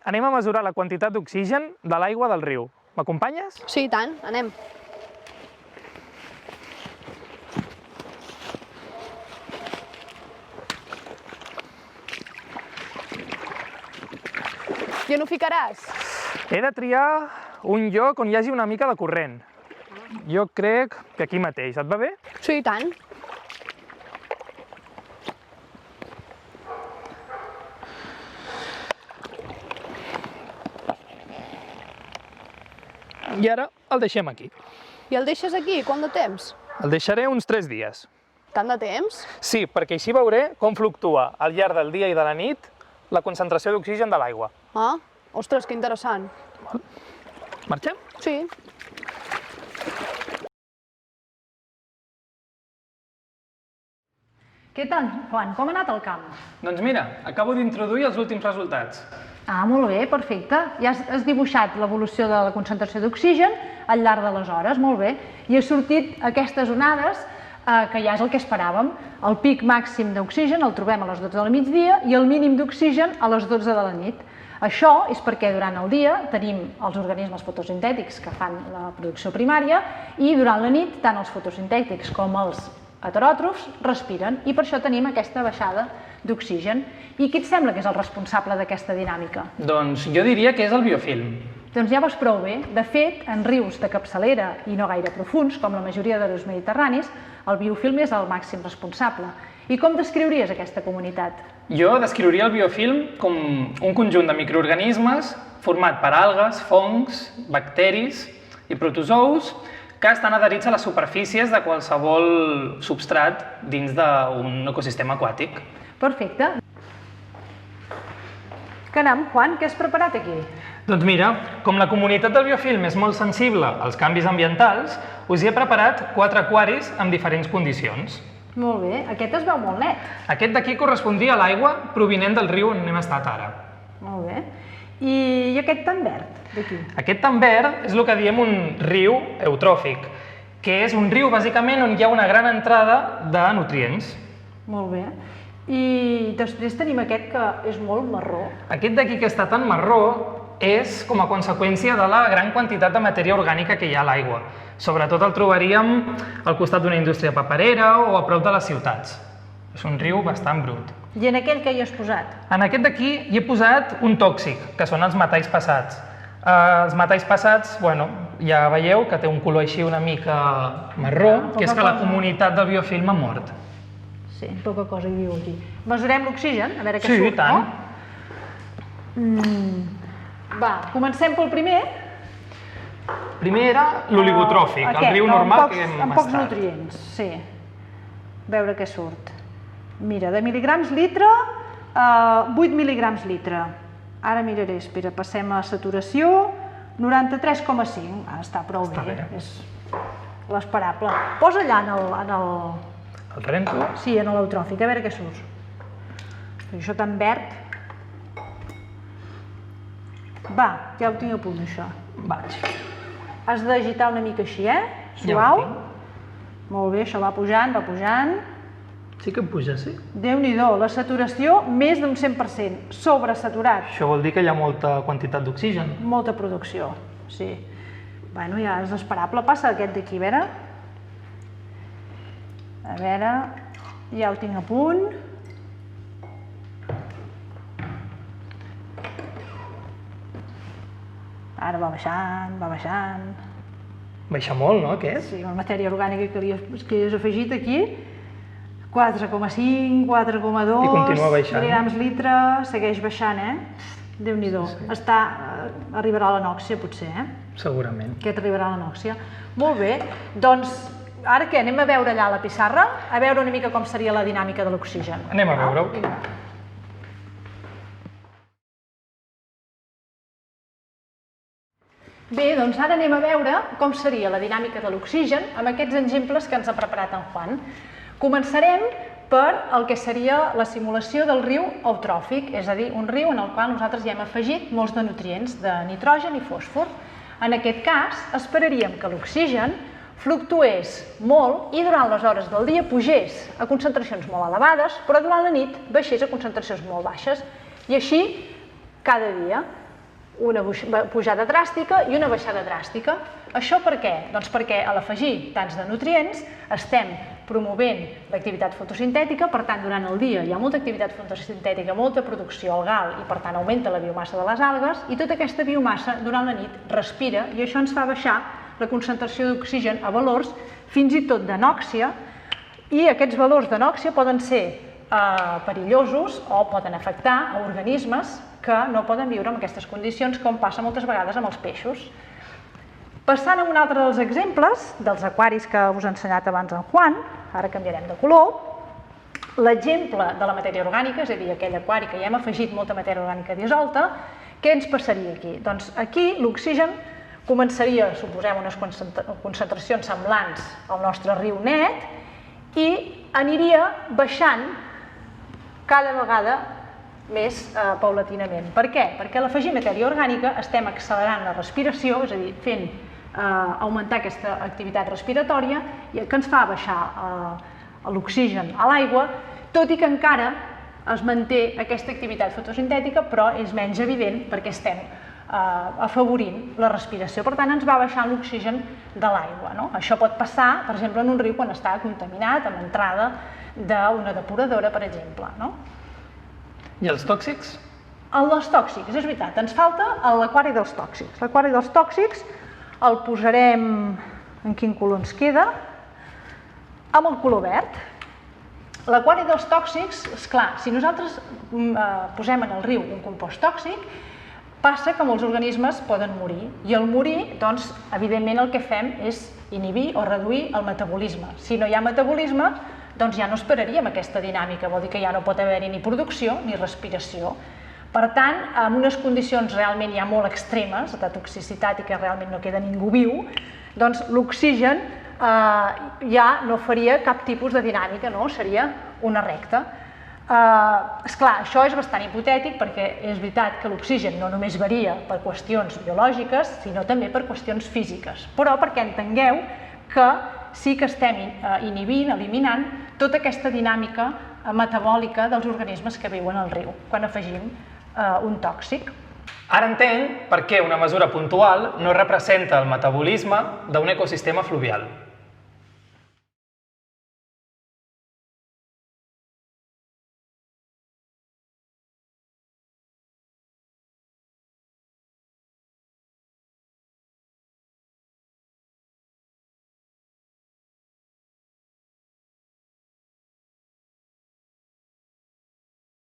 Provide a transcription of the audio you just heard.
anem a mesurar la quantitat d'oxigen de l'aigua del riu. M'acompanyes? Sí, i tant, anem. I on ho ficaràs? He de triar un lloc on hi hagi una mica de corrent. Jo crec que aquí mateix. Et va bé? Sí, i tant. I ara el deixem aquí. I el deixes aquí? Quant de temps? El deixaré uns 3 dies. Tant de temps? Sí, perquè així veuré com fluctua al llarg del dia i de la nit la concentració d'oxigen de l'aigua. Ah, ostres, que interessant. Marxem? Sí. Què tal, Juan? Com ha anat el camp? Doncs mira, acabo d'introduir els últims resultats. Ah, molt bé, perfecte. Ja has dibuixat l'evolució de la concentració d'oxigen al llarg de les hores, molt bé. I ha sortit aquestes onades, que ja és el que esperàvem. El pic màxim d'oxigen el trobem a les 12 del migdia i el mínim d'oxigen a les 12 de la nit. Això és perquè durant el dia tenim els organismes fotosintètics que fan la producció primària i durant la nit tant els fotosintètics com els heteròtrofs respiren i per això tenim aquesta baixada d'oxigen. I qui et sembla que és el responsable d'aquesta dinàmica? Doncs jo diria que és el biofilm. Doncs ja veus prou bé. De fet, en rius de capçalera i no gaire profunds, com la majoria de rius mediterranis, el biofilm és el màxim responsable. I com descriuries aquesta comunitat? Jo descriuria el biofilm com un conjunt de microorganismes format per algues, fongs, bacteris i protozous que estan adherits a les superfícies de qualsevol substrat dins d'un ecosistema aquàtic. Perfecte. Caram, Juan, què has preparat aquí? Doncs mira, com la comunitat del biofilm és molt sensible als canvis ambientals, us hi he preparat 4 aquaris amb diferents condicions. Molt bé, aquest es veu molt net. Aquest d'aquí correspondria a l'aigua provinent del riu on hem estat ara. Molt bé. I aquest tan verd, d'aquí? Aquest tan verd és el que diem un riu eutròfic, que és un riu bàsicament on hi ha una gran entrada de nutrients. Molt bé. I després tenim aquest que és molt marró. Aquest d'aquí que està tan marró és com a conseqüència de la gran quantitat de matèria orgànica que hi ha a l'aigua. Sobretot el trobaríem al costat d'una indústria paperera o a prop de les ciutats. És un riu bastant brut. I en aquell que hi has posat? En aquest d'aquí hi he posat un tòxic, que són els metalls passats. Els metalls passats, bueno, ja veieu que té un color així una mica marró, que és que la comunitat del biofilm ha mort. Sí, poca cosa hi viu aquí. Mesurem l'oxigen, a veure què surt, Sí, i tant. Va, comencem pel primer. Primer era l'oligotròfic, el riu normal que hem estat. Amb pocs nutrients, sí. A veure què surt. Mira, de mil·ligrams litre, 8 mil·ligrams litre. Ara miraré, espera, passem a saturació, 93,5. Està prou bé, és l'esperable. Posa allà en el... El rento? Sí, en l'eutròfic, a veure què surt. Això tan verd. Va, ja ho tinc a punt, això. Vaig. Has d'agitar una mica així, Ja suau. ho tinc. Molt bé, això va pujant, va pujant. Sí que puja, sí. Déu-n'hi-do, la saturació més d'un 100%, sobresaturat. Això vol dir que hi ha molta quantitat d'oxigen. Molta producció, sí. Bueno, ja és esperable. Passa aquest d'aquí, a veure, ja ho tinc a punt. Ara va baixant, va baixant. Baixa molt, no, aquest? Sí, la matèria orgànica que li has afegit aquí, 4,5, 4,2 I continua baixant. mil·ligrams litre, segueix baixant, Déu-n'hi-do. Arribarà a l'anòxia, potser, Segurament. Aquest arribarà a l'anòxia. Molt bé, doncs, ara què? Anem a veure allà a la pissarra, a veure una mica com seria la dinàmica de l'oxigen. Anem a veure-ho. Vinga. Bé, doncs ara anem a veure com seria la dinàmica de l'oxigen amb aquests exemples que ens ha preparat en Juan. Començarem per el que seria la simulació del riu eutròfic, és a dir, un riu en el qual nosaltres ja hem afegit molts de nutrients, de nitrogen i fòsfor. En aquest cas, esperaríem que l'oxigen fluctués molt i durant les hores del dia pugés a concentracions molt elevades, però durant la nit baixés a concentracions molt baixes. I així, cada dia. una pujada dràstica i una baixada dràstica. Això per què? Doncs perquè a l'afegir tants de nutrients estem promovent l'activitat fotosintètica, per tant, durant el dia hi ha molta activitat fotosintètica, molta producció algal i, per tant, augmenta la biomassa de les algues i tota aquesta biomassa durant la nit respira i això ens fa baixar la concentració d'oxigen a valors fins i tot d'anòxia i aquests valors d'anòxia poden ser perillosos o poden afectar a organismes que no poden viure en aquestes condicions, com passa moltes vegades amb els peixos. Passant a un altre dels exemples, dels aquaris que us ha ensenyat abans en Juan, ara canviarem de color, l'exemple de la matèria orgànica, és a dir, aquell aquari que ja hem afegit molta matèria orgànica dissolta, què ens passaria aquí? Doncs aquí l'oxigen començaria, suposem, unes concentracions semblants al nostre riu net i aniria baixant cada vegada més paulatinament. Per què? Perquè a l'afegir matèria orgànica estem accelerant la respiració, és a dir, fent augmentar aquesta activitat respiratòria i que ens fa baixar l'oxigen a l'aigua, tot i que encara es manté aquesta activitat fotosintètica, però és menys evident perquè estem afavorint la respiració. Per tant, ens va baixant l'oxigen de l'aigua. Això pot passar, per exemple, en un riu quan està contaminat, amb l'entrada d'una depuradora, per exemple. I els tòxics? Els tòxics, és veritat, ens falta l'aquari dels tòxics. L'aquari dels tòxics el posarem, en quin color ens queda? Amb el color verd. L'aquari dels tòxics, esclar, si nosaltres posem en el riu un compost tòxic, passa que molts organismes poden morir i al morir, doncs, evidentment el que fem és inhibir o reduir el metabolisme. Si no hi ha metabolisme, doncs ja no esperaríem aquesta dinàmica, vol dir que ja no pot haver-hi ni producció ni respiració. Per tant, en unes condicions realment ja molt extremes, de toxicitat i que realment no queda ningú viu, doncs l'oxigen ja no faria cap tipus de dinàmica, seria una recta. Esclar, això és bastant hipotètic perquè és veritat que l'oxigen no només varia per qüestions biològiques, sinó també per qüestions físiques, però perquè entengueu que sí que estem inhibint, eliminant tota aquesta dinàmica metabòlica dels organismes que viuen al riu quan afegim un tòxic. Ara entenc per què una mesura puntual no representa el metabolisme d'un ecosistema fluvial.